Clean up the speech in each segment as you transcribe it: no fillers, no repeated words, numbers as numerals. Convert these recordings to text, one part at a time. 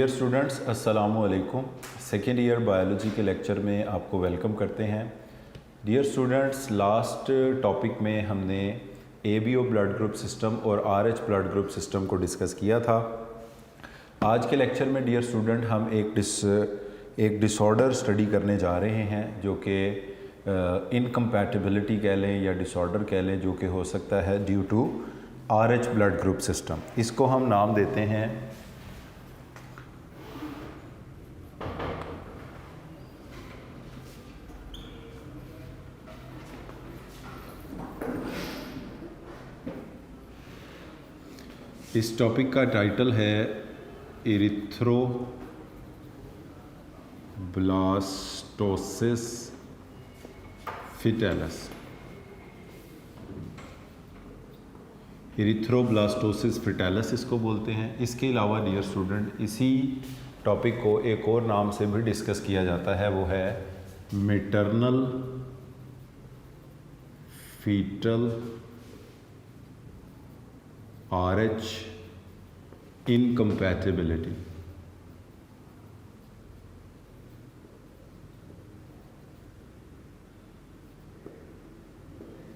Dear students, अस्सलाम वालेकुम। Second year biology के लेक्चर में आपको वेलकम करते हैं। डियर स्टूडेंट्स, लास्ट टॉपिक में हमने एबीओ ब्लड ग्रुप सिस्टम और आरएच ब्लड ग्रुप सिस्टम को डिस्कस किया था। आज के लेक्चर में डियर स्टूडेंट हम एक डिसऑर्डर स्टडी करने जा रहे हैं जो कि इनकम्पैटिबिलिटी कह लें या डिसऑर्डर कह लें, जो कि हो सकता है due to Rh blood group system. इसको हम नाम देते हैं इस टॉपिक का टाइटल है इरिथ्रोब्लास्टोसिस फिटैलिस। इरिथ्रोब्लास्टोसिस फिटैलिस इसको बोलते हैं। इसके अलावा डियर स्टूडेंट, इसी टॉपिक को एक और नाम से भी डिस्कस किया जाता है, वो है maternal foetal Rh incompatibility.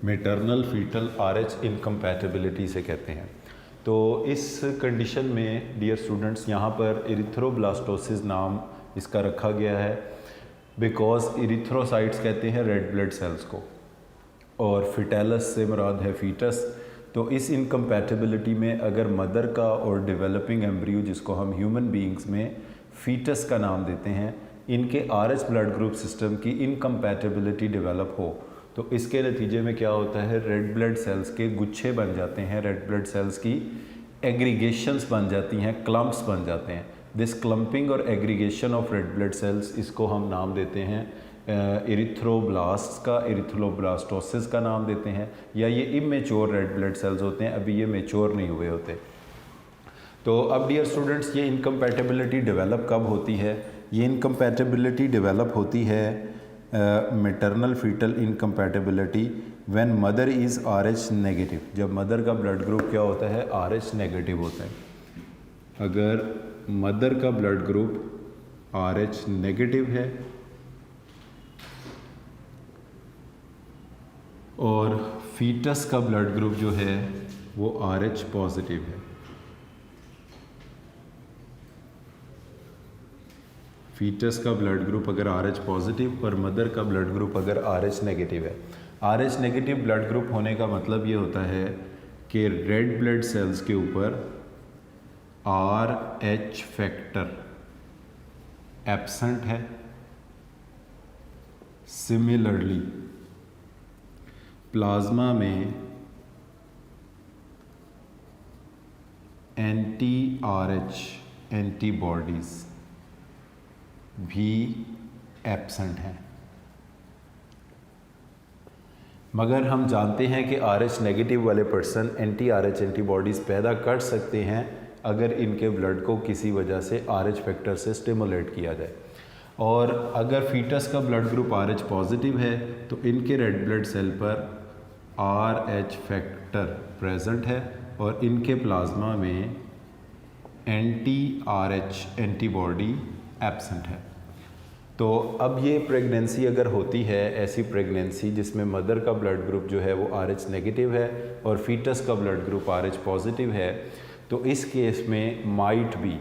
Maternal foetal Rh incompatibility से कहते हैं। तो इस कंडीशन में डियर स्टूडेंट्स, यहाँ पर इरिथ्रोब्लास्टोसिस नाम इसका रखा गया है बिकॉज इरिथ्रोसाइट्स कहते हैं रेड ब्लड सेल्स को, और फिटैलिस से मुराद है फीटस। तो इस इनकम्पैटिबिलिटी में अगर मदर का और डेवलपिंग एम्ब्रियो, जिसको हम ह्यूमन बीइंग्स में फीटस का नाम देते हैं, इनके आरएच ब्लड ग्रुप सिस्टम की इनकम्पैटिबिलिटी डेवलप हो, तो इसके नतीजे में क्या होता है, रेड ब्लड सेल्स के गुच्छे बन जाते हैं, रेड ब्लड सेल्स की एग्रीगेशंस बन जाती हैं, क्लम्प्स बन जाते हैं। दिस क्लम्पिंग और aggregation of red blood sales, इसको हम नाम देते हैं इरिथ्रोब्लास्ट का, इरिथ्रोब्लास्टोसिस का नाम देते हैं। या ये इमेच्योर रेड ब्लड सेल्स होते हैं, अभी ये मेच्योर नहीं हुए होते। तो अब डियर स्टूडेंट्स, ये इनकम्पैटिबिलिटी डेवलप कब होती है? ये इनकम्पैटिबिलिटी डेवलप होती है maternal fetal incompatibility when mother is Rh negative. जब मदर का ब्लड ग्रुप क्या होता है, आरएच नेगेटिव होता है। अगर मदर का ब्लड ग्रुप आरएच नेगेटिव है और फीटस का ब्लड ग्रुप जो है वो आरएच पॉजिटिव है। फीटस का ब्लड ग्रुप अगर आरएच पॉजिटिव और मदर का ब्लड ग्रुप अगर आरएच नेगेटिव है। आरएच नेगेटिव ब्लड ग्रुप होने का मतलब ये होता है कि रेड ब्लड सेल्स के ऊपर आरएच फैक्टर एब्सेंट है। सिमिलरली प्लाज्मा में एंटी आरएच एंटीबॉडीज भी एब्सेंट हैं। मगर हम जानते हैं कि आरएच नेगेटिव वाले पर्सन एंटी आरएच एंटीबॉडीज़ पैदा कर सकते हैं अगर इनके ब्लड को किसी वजह से आरएच फैक्टर से स्टिमुलेट किया जाए। और अगर फीटस का ब्लड ग्रुप आरएच पॉजिटिव है तो इनके रेड ब्लड सेल पर आरएच फैक्टर प्रेजेंट है और इनके प्लाज्मा में एंटी आरएच एंटीबॉडी एब्सेंट है। तो अब ये प्रेगनेंसी अगर होती है, ऐसी प्रेगनेंसी जिसमें मदर का ब्लड ग्रुप जो है वो आरएच नेगेटिव है और फीटस का ब्लड ग्रुप आरएच पॉजिटिव है, तो इस केस में माइट बी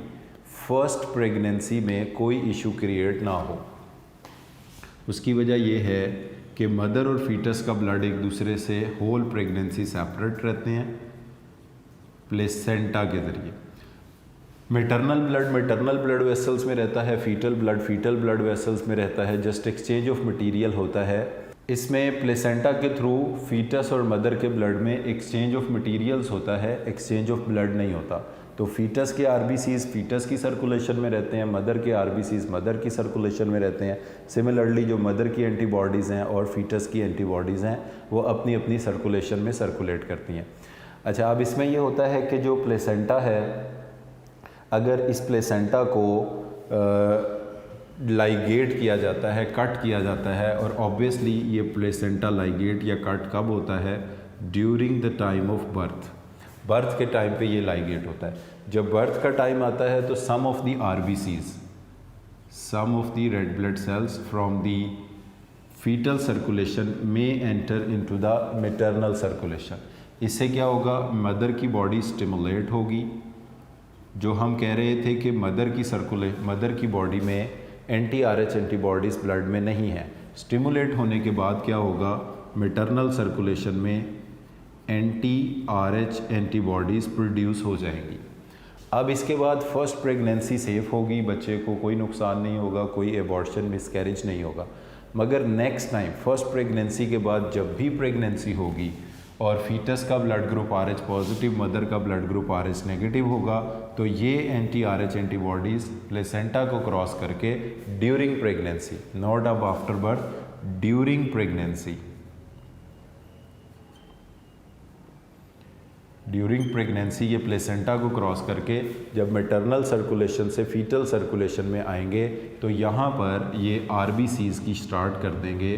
फर्स्ट प्रेगनेंसी में कोई इशू क्रिएट ना हो। उसकी वजह ये है कि मदर और फीटस का ब्लड एक दूसरे से होल प्रेगनेंसी सेपरेट रहते हैं प्लेसेंटा के ज़रिए। मैटरनल ब्लड वेसल्स में रहता है, फीटल ब्लड वेसल्स में रहता है। जस्ट एक्सचेंज ऑफ मटेरियल होता है। इसमें प्लेसेंटा के थ्रू फीटस और मदर के ब्लड में एक्सचेंज ऑफ मटेरियल्स होता है, एक्सचेंज ऑफ ब्लड नहीं होता। तो फीटस के आरबीसीज फीटस की सर्कुलेशन में रहते हैं, मदर के आरबीसीज मदर की सर्कुलेशन में रहते हैं। सिमिलरली जो मदर की एंटीबॉडीज़ हैं और फीटस की एंटीबॉडीज़ हैं वो अपनी अपनी सर्कुलेशन में सर्कुलेट करती हैं। अच्छा, अब इसमें ये होता है कि जो प्लेसेंटा है, अगर इस प्लेसेंटा को लाइगेट किया जाता है, कट किया जाता है, और ऑब्वियसली ये प्लेसेंटा लाइगेट या कट कब होता है? During the time of birth. Birth के टाइम पे ये लाइगेट होता है। जब बर्थ का टाइम आता है तो some of the RBCs, some of the red blood cells from the foetal circulation में enter into the maternal circulation. इससे क्या होगा, मदर की बॉडी स्टिमुलेट होगी। जो हम कह रहे थे कि मदर की बॉडी में anti-RH एंटीबॉडीज़ ब्लड में नहीं है, स्टिमुलेट होने के बाद क्या होगा, मैटरनल सर्कुलेशन में anti-RH एंटीबॉडीज़ प्रोड्यूस हो जाएंगी। अब इसके बाद फर्स्ट प्रेगनेंसी सेफ होगी, बच्चे को कोई नुकसान नहीं होगा, कोई एबॉर्शन मिसकैरेज नहीं होगा। मगर नेक्स्ट टाइम फर्स्ट प्रेगनेंसी के बाद जब भी प्रेगनेंसी होगी और फीटस का blood group RH positive, mother का ब्लड ग्रुप RH नेगेटिव होगा, तो ये anti-RH एंटीबॉडीज़ प्लेसेंटा को क्रॉस करके ड्यूरिंग प्रेगनेंसी, नॉट अब आफ्टर बर्थ, ड्यूरिंग प्रेगनेंसी ये प्लेसेंटा को क्रॉस करके जब मैटरनल सर्कुलेशन से फीटल सर्कुलेशन में आएंगे तो यहाँ पर ये RBCs की स्टार्ट कर देंगे,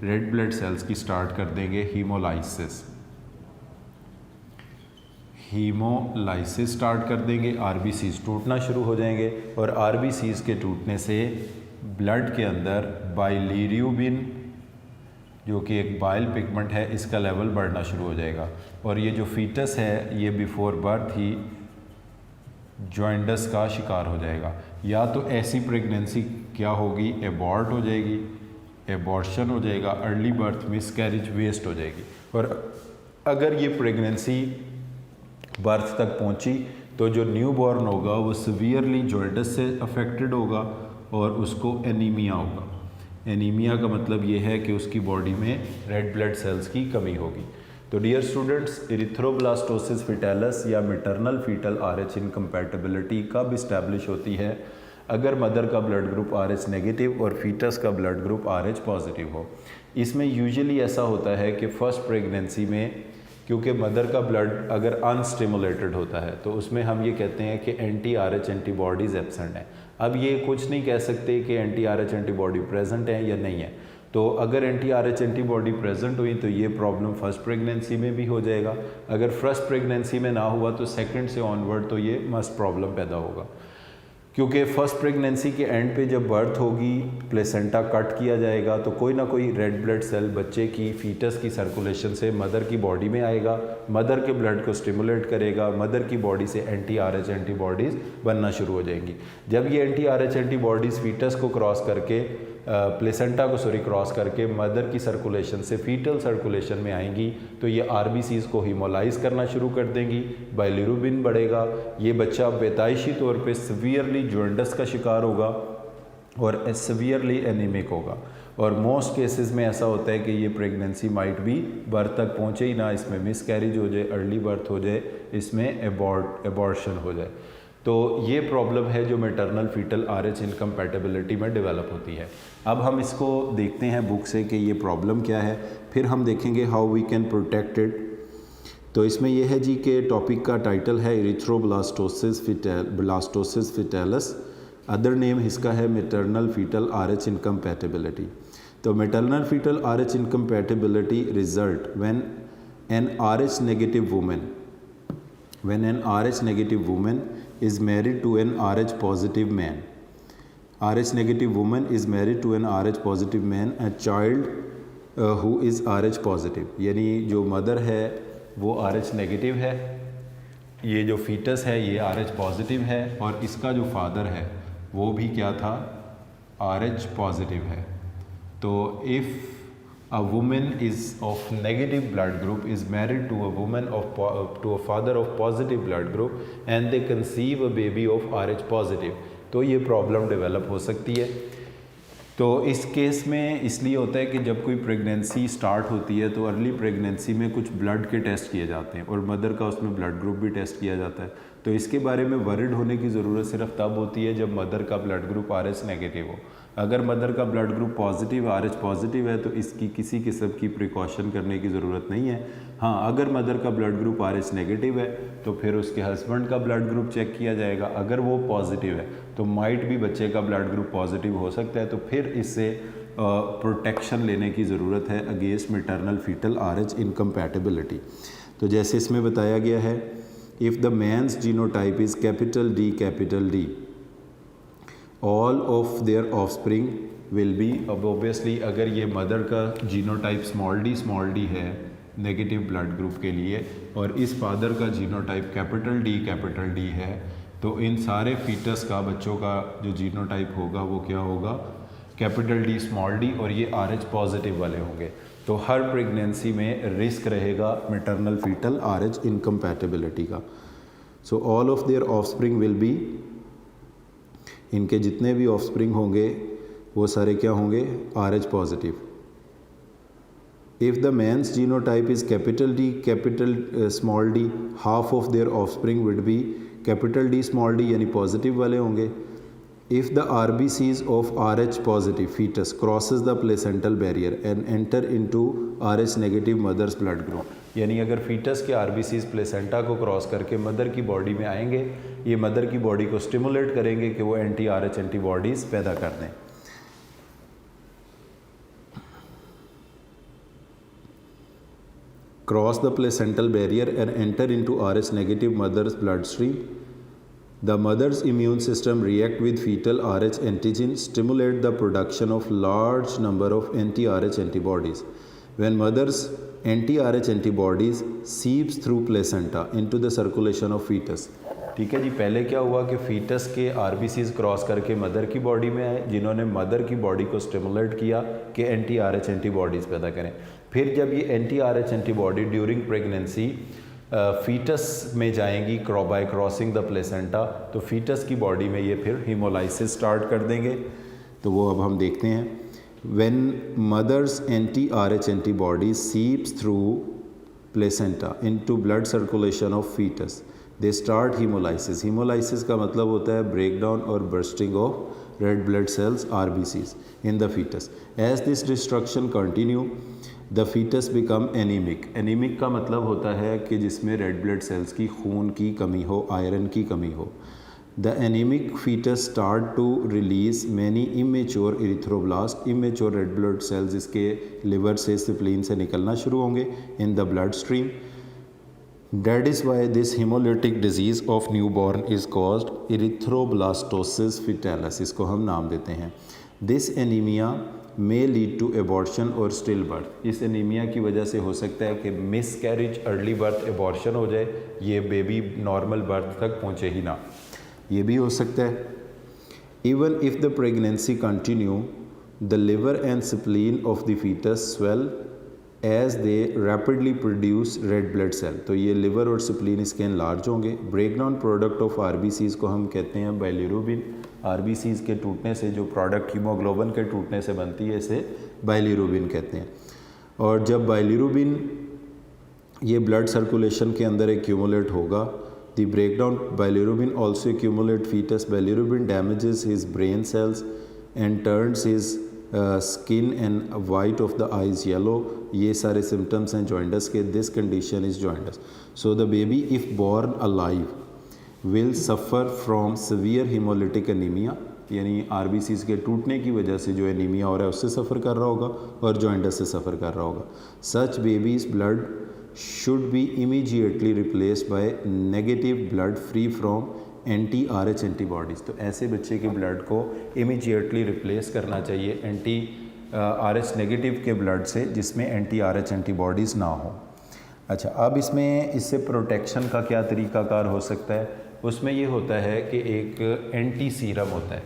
रेड ब्लड सेल्स की स्टार्ट कर देंगे हीमोलाइसिस स्टार्ट कर देंगे, RBCs टूटना शुरू हो जाएंगे और RBCs के टूटने से ब्लड के अंदर बाइलिरुबिन, जो कि एक बाइल पिगमेंट है, इसका लेवल बढ़ना शुरू हो जाएगा और ये जो फीटस है ये बिफोर बर्थ ही जॉइंटस का शिकार हो जाएगा। या तो ऐसी प्रेगनेंसी क्या होगी, एबॉर्ट हो जाएगी, एबॉर्शन हो जाएगा, अर्ली बर्थ मिसकैरेज, वेस्ट हो जाएगी। और अगर ये प्रेगनेंसी बर्थ तक पहुंची तो जो न्यू बॉर्न होगा वो सीवियरली जॉइंटस से अफेक्टेड होगा और उसको एनीमिया होगा। एनीमिया का मतलब ये है कि उसकी बॉडी में रेड ब्लड सेल्स की कमी होगी। तो डियर स्टूडेंट्स, इरिथ्रोब्लास्टोसिस फिटेलस या मैटरनल फीटल RH इनकम्पैटिबिलिटी कब इस्टेब्लिश होती है, अगर मदर का ब्लड ग्रुप RH नेगेटिव और फीटस का ब्लड ग्रुप RH पॉजिटिव हो। इसमें यूजुअली ऐसा होता है कि फर्स्ट प्रेगनेंसी में क्योंकि मदर का ब्लड अगर अनस्टिमुलेटेड होता है तो उसमें हम ये कहते हैं कि anti-RH एंटीबॉडीज़ एब्सेंट हैं। अब ये कुछ नहीं कह सकते कि anti-RH एंटीबॉडी प्रेजेंट है या नहीं है। तो अगर anti-RH एंटीबॉडी प्रेजेंट हुई तो ये प्रॉब्लम फर्स्ट प्रेगनेंसी में भी हो जाएगा। अगर फर्स्ट प्रेगनेंसी में ना हुआ तो सेकंड से ऑनवर्ड तो ये मस्ट प्रॉब्लम पैदा होगा, क्योंकि फर्स्ट प्रेगनेंसी के एंड पे जब बर्थ होगी प्लेसेंटा कट किया जाएगा तो कोई ना कोई रेड ब्लड सेल बच्चे की फीटस की सर्कुलेशन से मदर की बॉडी में आएगा, मदर के ब्लड को स्टिमुलेट करेगा, मदर की बॉडी से anti-RH एंटीबॉडीज़ बनना शुरू हो जाएंगी। जब ये anti-RH एंटीबॉडीज़ फीटस को क्रॉस करके प्लेसेंटा को क्रॉस करके मदर की सर्कुलेशन से फीटल सर्कुलेशन में आएंगी तो ये RBCs को हीमोलाइज करना शुरू कर देंगी, बाइलिरुबिन बढ़ेगा, ये बच्चा पैदाइशी तौर पे सीवियरली जॉइंटस का शिकार होगा और सीवियरली एनीमिक होगा। और मोस्ट केसेस में ऐसा होता है कि ये प्रेगनेंसी माइट भी बर्थ तक पहुँचे ही ना, इसमें मिसकैरेज हो जाए, अर्ली बर्थ हो जाए, इसमें एबॉर्शन हो जाए। तो ये प्रॉब्लम है जो मैटरनल फीटल RH इनकम्पैटिबिलिटी में डेवलप होती है। अब हम इसको देखते हैं बुक से कि ये प्रॉब्लम क्या है, फिर हम देखेंगे how we can protect it. तो इसमें यह है जी कि टॉपिक का टाइटल है इरिथ्रोब्लास्टोसिस फिटेलस, अदर नेम इसका है मैटरनल फीटल RH इनकम्पैटिबिलिटी। तो maternal fetal RH incompatibility result when an RH negative women is married to an RH positive man. RH negative woman is married to an RH positive man, a child who is RH positive. यानी जो mother है वो RH negative है, ये जो foetus है ये RH positive है और इसका जो फादर है वो भी क्या था, RH पॉजिटिव है। तो if a woman is of negative blood group is married to a father of positive blood group and they conceive a baby of RH positive, तो ये प्रॉब्लम डेवलप हो सकती है। तो इस केस में इसलिए होता है कि जब कोई प्रेगनेंसी स्टार्ट होती है तो अर्ली प्रेगनेंसी में कुछ ब्लड के टेस्ट किए जाते हैं और मदर का उसमें ब्लड ग्रुप भी टेस्ट किया जाता है। तो इसके बारे में वरिड होने की ज़रूरत सिर्फ तब होती है जब मदर का ब्लड ग्रुप RH नेगेटिव हो। अगर मदर का blood group positive RH positive है तो इसकी किसी किस्म की प्रिकॉशन करने की ज़रूरत नहीं है। हाँ, अगर मदर का ब्लड ग्रुप RH नेगेटिव है तो फिर उसके हस्बैंड का ब्लड ग्रुप चेक किया जाएगा, अगर वो पॉजिटिव है तो माइट भी बच्चे का ब्लड ग्रुप पॉजिटिव हो सकता है। तो फिर इससे प्रोटेक्शन लेने की ज़रूरत है against maternal fetal RH incompatibility. तो जैसे इसमें बताया गया है, if the man's genotype is capital D, all of their offspring will be, अब ऑब्वियसली अगर ये मदर का जीनोटाइप स्मॉल डी है नेगेटिव ब्लड ग्रुप के लिए, और इस फादर का जीनोटाइप कैपिटल डी है, तो इन सारे फीटस का, बच्चों का जो जीनोटाइप होगा वो क्या होगा, कैपिटल डी स्मॉल डी, और ये RH पॉजिटिव वाले होंगे। तो हर प्रेगनेंसी में रिस्क रहेगा मैटरनल फीटल RH इनकम्पैटिबिलिटी का। So all of their offspring will B, इनके जितने भी ऑफस्प्रिंग होंगे वो सारे क्या होंगे, RH positive. If the man's genotype is capital small d, half of their offspring will be capital D small d, यानी पॉजिटिव वाले होंगे। If the RBCs of RH positive fetus crosses the placental barrier and enter into RH negative mother's blood group, यानी अगर fetus के RBCs placenta को cross करके mother की body में आएंगे, ये मदर की बॉडी को स्टिमुलेट करेंगे कि वो anti-RH एंटीबॉडीज़ पैदा कर दें। Cross the placental barrier and enter into RH negative mother's bloodstream. The mother's immune system react with fetal RH antigen, stimulate the production of large number of anti-RH antibodies. When mother's anti-RH antibodies seeps through placenta into the circulation of fetus. ठीक है जी, पहले क्या हुआ कि foetus के RBCs cross करके mother की body में आए, जिन्होंने मदर की बॉडी को स्टिमुलेट किया कि anti-RH एंटीबॉडीज़ पैदा करें। फिर जब ये anti-RH antibody during pregnancy foetus में जाएंगी बाय क्रॉसिंग द प्लेसेंटा, तो फीटस की बॉडी में ये फिर हीमोलाइसिस स्टार्ट कर देंगे। तो वो अब हम देखते हैं। When mother's anti-RH antibody seeps through placenta into blood circulation of foetus, they start haemolysis. Haemolysis का मतलब होता है ब्रेक डाउन और bursting of red blood cells RBCs in the foetus. As this destruction continue the foetus become anaemic. Anaemic का मतलब होता है कि जिसमें रेड ब्लड सेल्स की खून की कमी हो, आयरन की कमी हो। The anaemic fetus start to release many immature erythroblast. Immature red blood cells इसके लिवर से, स्प्लीन से निकलना शुरू होंगे in the blood stream. That is why this hemolytic disease of newborn is caused erythroblastosis fetalis, इसको हम नाम देते हैं। This anemia may lead to abortion or stillbirth। इस एनीमिया की वजह से हो सकता है कि मिसकैरेज, अर्ली बर्थ, एबॉर्शन हो जाए, ये बेबी नॉर्मल बर्थ तक पहुँचे ही ना, ये भी हो सकता है। Even if the pregnancy continue, the liver and spleen of the fetus swell as they rapidly produce red blood cell. तो ये लिवर और स्प्लीन इसके एनलार्ज होंगे। ब्रेकडाउन प्रोडक्ट ऑफ RBCs को हम कहते हैं बाइलिरुबिन। RBCs के टूटने से जो प्रोडक्ट हीमोग्लोबिन के टूटने से बनती है, इसे बाइलिरुबिन कहते हैं। और जब बाइलिरुबिन ये ब्लड सर्कुलेशन के अंदर एक्यूमुलेट होगा, the breakdown bilirubin also accumulate foetus. Bilirubin damages his brain cells and turns his skin and white of the eyes yellow. ये सारे सिम्टम्स हैं जॉइंडस के। This condition is jaundice. So the baby if born alive will suffer from severe haemolytic anaemia, यानी RBCs के टूटने की वजह से जो एनीमिया हो रहा है उससे सफ़र कर रहा होगा और जॉइंडस से सफ़र कर रहा होगा। Such babies blood should be immediately replaced by negative blood free from anti-RH antibodies. तो ऐसे बच्चे के ब्लड को इमीडिएटली रिप्लेस करना चाहिए anti-RH नेगेटिव के ब्लड से जिसमें anti-RH एंटीबॉडीज़ ना हो। अच्छा, अब इसमें इससे प्रोटेक्शन का क्या तरीकाकार हो सकता है? उसमें ये होता है कि एक एंटी सीरम होता है।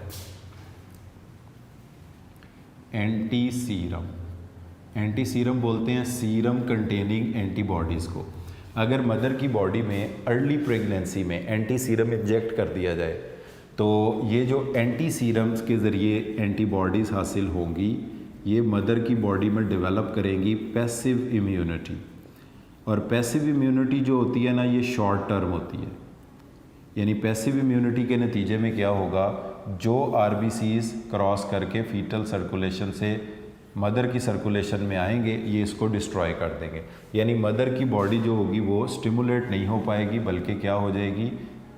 एंटी सीरम बोलते हैं सीरम कंटेनिंग एंटीबॉडीज़ को। अगर मदर की बॉडी में अर्ली प्रेगनेंसी में एंटी सीरम इंजेक्ट कर दिया जाए, तो ये जो एंटी सीरम्स के ज़रिए एंटीबॉडीज़ हासिल होंगी, ये मदर की बॉडी में डेवलप करेंगी पैसिव इम्यूनिटी। और पैसिव इम्यूनिटी जो होती है ना, ये शॉर्ट टर्म होती है। यानी पैसिव इम्यूनिटी के नतीजे में क्या होगा, जो RBCs क्रॉस करके फीटल सर्कुलेशन से मदर की सर्कुलेशन में आएंगे, ये इसको डिस्ट्रॉय कर देंगे। यानी मदर की बॉडी जो होगी वो स्टिमुलेट नहीं हो पाएगी, बल्कि क्या हो जाएगी,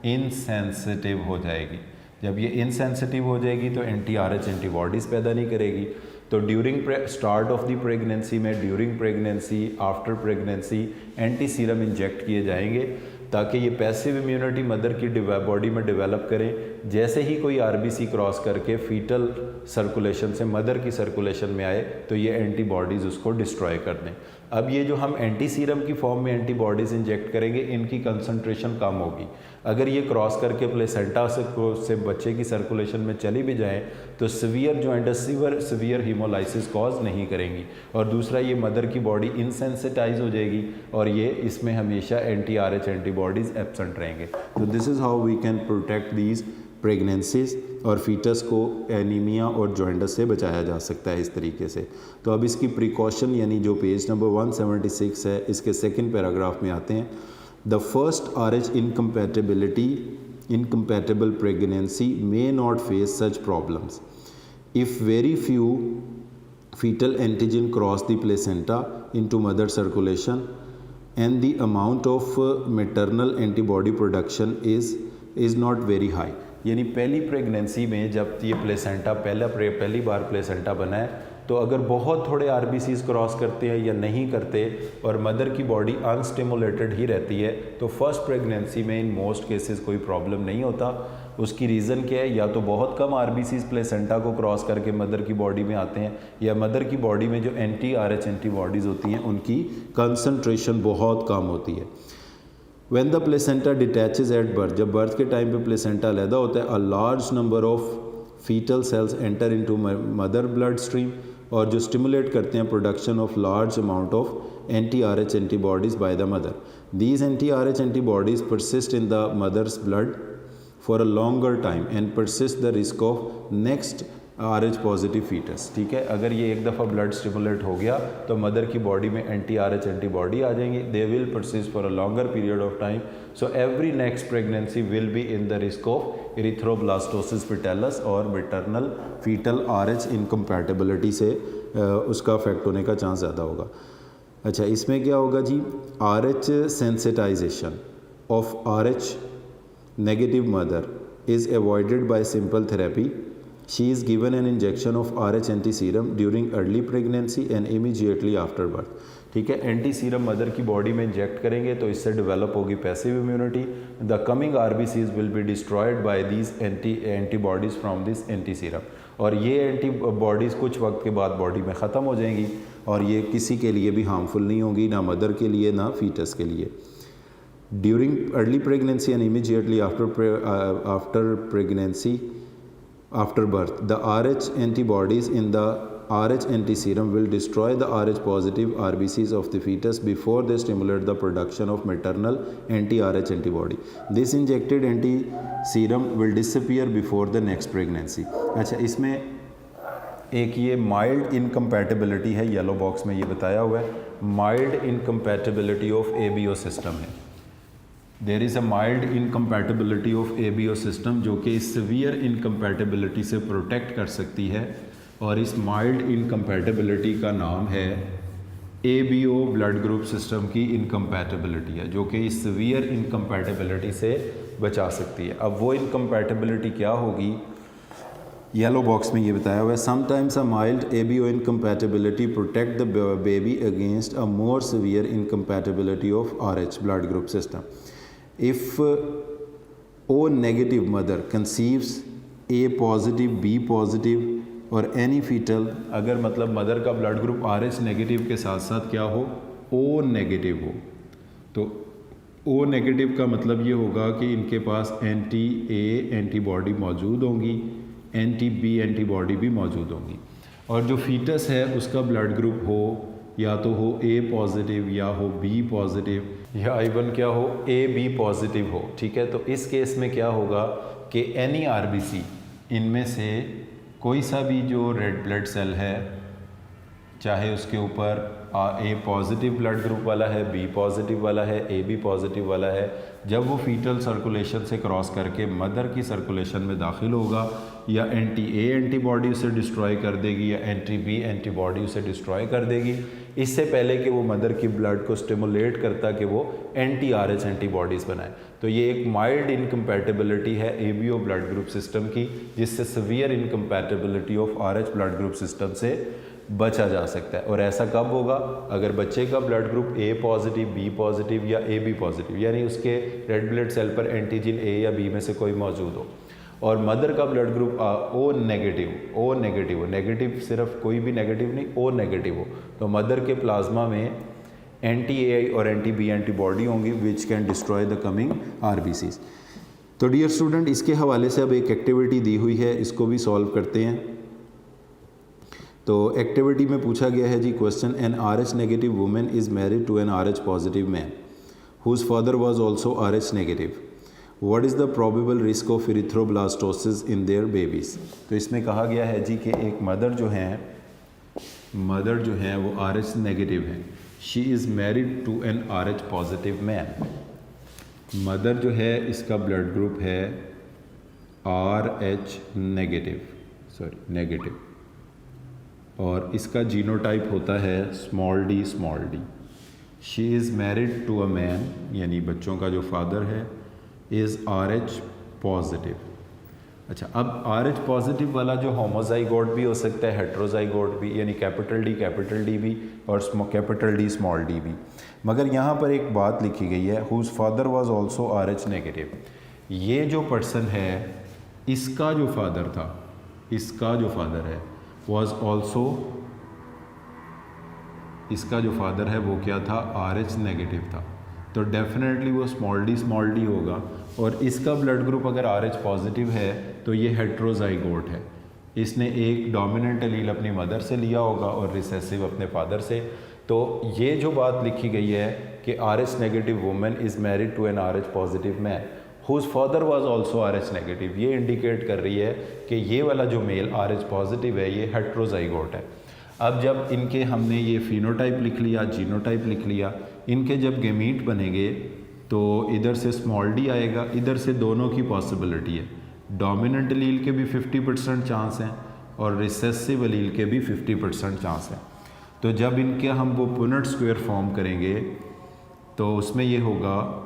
इनसेंसिटिव हो जाएगी। जब ये इनसेंसिटिव हो जाएगी तो anti-RH एंटीबॉडीज़ पैदा नहीं करेगी। तो during start of the pregnancy में, during pregnancy, after pregnancy anti serum inject किए जाएंगे ताकि ये पैसिव इम्यूनिटी मदर की बॉडी में डेवलप करें। जैसे ही कोई आरबीसी क्रॉस करके फीटल सर्कुलेशन से मदर की सर्कुलेशन में आए तो ये एंटीबॉडीज़ उसको डिस्ट्रॉय कर दें। अब ये जो हम एंटी सीरम की फॉर्म में एंटीबॉडीज़ इंजेक्ट करेंगे, इनकी कंसंट्रेशन कम होगी। अगर ये क्रॉस करके प्लेसेंटा से बच्चे की सर्कुलेशन में चली भी जाएँ तो severe jaundice severe haemolysis cause नहीं करेंगी। और दूसरा, ये मदर की बॉडी इनसेंसिटाइज हो जाएगी और ये इसमें हमेशा एंटी RH एंटीबॉडीज़ एब्सेंट रहेंगे। तो this is how we can protect these pregnancies और फीटस को एनीमिया और जॉइंटिस से बचाया जा सकता है इस तरीके से। तो अब इसकी प्रिकॉशन यानी जो पेज नंबर 176 है, इसके सेकंड पैराग्राफ में आते हैं। The first RH incompatible pregnancy may not face such problems if very few fetal antigen cross the placenta into mother circulation and the amount of maternal antibody production is not very high। यानी पहली pregnancy में जब ये placenta पहली बार placenta बना है तो अगर बहुत थोड़े आरबीसीज क्रॉस करते हैं या नहीं करते और मदर की बॉडी अनस्टिमुलेटेड ही रहती है तो फर्स्ट प्रेगनेंसी में इन मोस्ट केसेस कोई प्रॉब्लम नहीं होता। उसकी रीज़न क्या है? या तो बहुत कम आरबीसीज प्लेसेंटा को क्रॉस करके मदर की बॉडी में आते हैं या मदर की बॉडी में जो एंटी RH एंटीबॉडीज़ होती हैं उनकी कंसंट्रेशन बहुत कम होती है। When the placenta detaches at birth, जब बर्थ के टाइम पे प्लेसेंटा अलहदा होता है, a large number of fetal cells enter into mother blood stream और जो स्टिमुलेट करते हैं production of large amount of anti RH antibodies by the mother. These anti RH antibodies persist in the mother's blood for a longer time and persist the risk of next RH positive fetus. ठीक है, अगर ये एक दफ़ा blood stimulate हो गया तो mother की बॉडी में एंटी RH एंटीबॉडी आ जाएंगी। They will persist for a longer period of time. So every next pregnancy will be in the risk of erythroblastosis foetalis और मैटरनल फीटल RH इनकम्पैटिबिलिटी से उसका अफेक्ट होने का chance ज़्यादा होगा। अच्छा, इसमें क्या होगा जी? RH sensitization of RH negative mother is avoided by simple therapy. She is given an injection of RH anti-serum during early pregnancy and immediately after birth। ठीक है, एंटी सीरम मदर की बॉडी में इंजेक्ट करेंगे तो इससे develop होगी passive immunity. The coming RBCs will be destroyed by these antibodies from this anti serum और ये एंटीबॉडीज़ कुछ वक्त के बाद बॉडी में ख़त्म हो जाएंगी और ये किसी के लिए भी हार्मफुल नहीं होंगी, ना मदर के लिए ना फीटस के लिए। During early pregnancy and immediately after pregnancy after birth, the RH antibodies in the RH antiserum will destroy the RH positive RBCs of the fetus before they stimulate the production of maternal anti-RH antibody। This injected antiserum will disappear before the next pregnancy। अच्छा, इसमें एक ये mild incompatibility है, yellow box में ये बताया हुआ है, mild incompatibility of ABO system है। There is a mild incompatibility of ABO system जो कि सीवियर इनकम्पैटिबिलिटी से प्रोटेक्ट कर सकती है और इस माइल्ड इनकम्पैटिबिलिटी का नाम है ABO ब्लड ग्रुप सिस्टम की इनकम्पैटिबिलिटी है, जो कि इस सीवियर इनकम्पैटिबिलिटी से बचा सकती है। अब वो इनकम्पैटिबिलिटी क्या होगी? येलो बॉक्स में ये बताया हुआ है, sometimes a mild ABO incompatibility protect the baby against a more severe incompatibility of RH blood group system. If O negative mother conceives A positive, B positive और any fetal, अगर मतलब mother का blood group RH negative के साथ साथ क्या हो? O negative हो, तो O नेगेटिव का मतलब ये होगा कि इनके पास एंटी A एंटीबॉडी मौजूद होंगी, एंटी B एंटीबॉडी भी मौजूद होंगी और जो फीटस है उसका ब्लड ग्रुप हो या तो हो A पॉजिटिव या हो B पॉजिटिव या इवन क्या हो AB पॉजिटिव हो। ठीक है, तो इस केस में क्या होगा कि एनी RBC इनमें से कोई सा भी जो रेड ब्लड सेल है, चाहे उसके ऊपर A पॉजिटिव ब्लड ग्रुप वाला है, B पॉजिटिव वाला है, AB पॉजिटिव वाला है, जब वो फीटल सर्कुलेशन से क्रॉस करके मदर की सर्कुलेशन में दाखिल होगा या एंटी A एंटीबॉडी उसे डिस्ट्रॉय कर देगी या एंटी B एंटीबॉडी उसे डिस्ट्रॉय कर देगी इससे पहले कि वो मदर की ब्लड को स्टिमुलेट करता कि वो एंटी RH एंटीबॉडीज़ बनाए। तो ये एक माइल्ड इनकम्पैटिबिलिटी है ABO ब्लड ग्रुप सिस्टम की, जिससे severe incompatibility of RH blood group system से बचा जा सकता है। और ऐसा कब होगा? अगर बच्चे का blood group A positive, B positive या AB पॉजिटिव, यानी उसके रेड ब्लड सेल पर एंटीजन A या B में से कोई मौजूद हो, और मदर का ब्लड ग्रुप O नेगेटिव हो, नेगेटिव सिर्फ कोई भी नेगेटिव नहीं, O नेगेटिव हो, तो मदर के प्लाज्मा में एंटी AI और एंटी B एंटीबॉडी होंगी which can destroy the coming RBCs। तो डियर स्टूडेंट, इसके हवाले से अब एक एक्टिविटी दी हुई है, इसको भी सॉल्व करते हैं। तो एक्टिविटी में पूछा गया है जी question, an RH negative women is married to an RH positive man whose father was also RH negative, what is the probable risk of erythroblastosis in their babies. तो इसमें कहा गया है जी कि एक मदर जो हैं वो RH नेगेटिव है, she is married to an RH positive man. Mother जो है इसका ब्लड ग्रुप है RH नेगेटिव, और इसका जीनोटाइप होता है d। She is married to a man, यानी बच्चों का जो फादर है इज़ RH पॉजिटिव। अच्छा, अब RH पॉजिटिव वाला जो होमोजाइगोट भी हो सकता है, हेट्रोजाइगोट भी, यानी कैपिटल D भी और कैपिटल D स्मॉल d भी। मगर यहाँ पर एक बात लिखी गई है, whose father was also RH negative. ये जो पर्सन है, इसका जो फादर है वाज ऑल्सो, इसका जो फादर है वो क्या था? RH नेगेटिव था। तो डेफिनेटली वो स्मॉल d होगा, और इसका ब्लड ग्रुप अगर RH पॉजिटिव है तो ये हेट्रोजाइगोट है। इसने एक डोमिनेंट एलील अपनी मदर से लिया होगा और रिसेसिव अपने फादर से। तो ये जो बात लिखी गई है कि RH negative women is married to an RH positive man whose father was also RH negative, ये इंडिकेट कर रही है कि ये वाला जो मेल RH पॉजिटिव है ये हेट्रोजाइगोट है। अब जब इनके हमने ये फिनोटाइप लिख लिया, जीनोटाइप लिख लिया, इनके जब गेमीट बनेंगे तो इधर से स्मॉल d आएगा, इधर से दोनों की पॉसिबिलिटी है। डोमिनेंट एलील के भी 50% चांस हैं और रिसेसिव एलील के भी 50% चांस हैं। तो जब इनके हम वो पुनेट स्क्वायर फॉर्म करेंगे तो उसमें ये होगा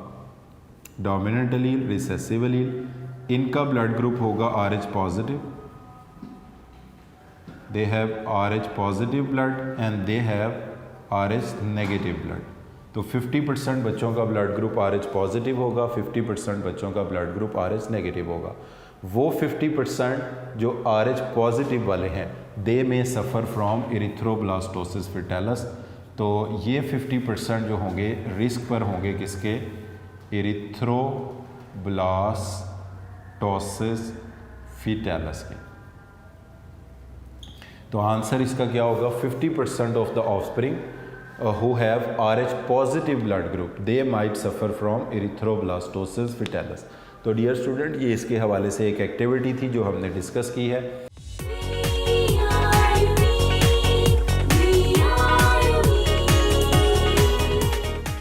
डोमिनेंट एलील, रिसेसिव एलील, इनका ब्लड ग्रुप होगा RH positive, they have RH positive blood and they have RH negative blood। तो 50% बच्चों का ब्लड ग्रुप RH पॉजिटिव होगा, 50% बच्चों का ब्लड ग्रुप RH नेगेटिव होगा। वो 50% जो RH पॉजिटिव वाले हैं दे में सफ़र फ्रॉम इरिथ्रोब्लास्टोसिस फिटेलस। तो ये 50% जो होंगे रिस्क पर होंगे किसके? इरिथ्रोब्लास्टोसिस फिटेलस के। तो आंसर इसका क्या होगा? 50% of the offspring who have RH positive blood group they might suffer from erythroblastosis foetalis. तो डियर स्टूडेंट, ये इसके हवाले से एक एक्टिविटी थी जो हमने डिस्कस की है।